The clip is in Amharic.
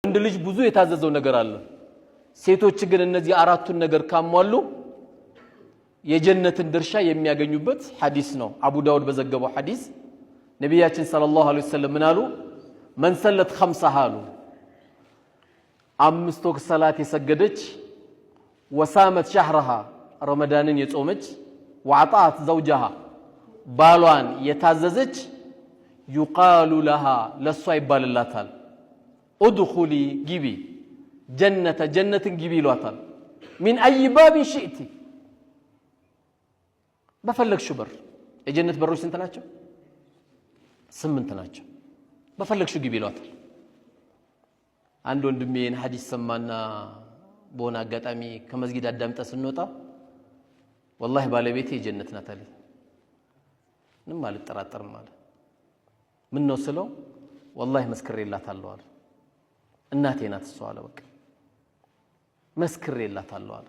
ወንድ ልጅ ብዙ የታዘዘው ነገር አለ ሴቶች ግን እነዚህ አራቱን ነገር ካሟሉ የጀነትን ድርሻ የሚያገኙበት ሐዲስ ነው አቡ ዳውድ በዘገበው ሐዲስ ነብያችን ሰለላሁ ዐለይሂ ወሰለም ምን አሉ من ሰለት خمسة አሉ አምስት ወቅት ሰላት የሰገደች ወሳመት شهرها ረመዳንን የጾመች وعطات زوجها ባሏን የታዘዘች يقال لها ለሷ ይባልላታል ادخلي ግቢ جنة ግቢ ይሏታል من اي باب شئت በፈለግሽው በር የጀነት በሮች ስንት ናቸው 8 ናቸው በፈለግሽው ግቢ ይሏታል አንድ ወንድሜን ሐዲስ ሰማና በሆነ አጋጣሚ ከመስጊድ አዳምጣ ስንወጣ والله ባለቤቴ የጀነት ናት አለ ምንም አልጠራጠርም አለ ምን ነው ስለው والله መስክሬላታለሁ አለ እናቴ ናት እሷ አለ በቃ መስክሬላታለሁ አለ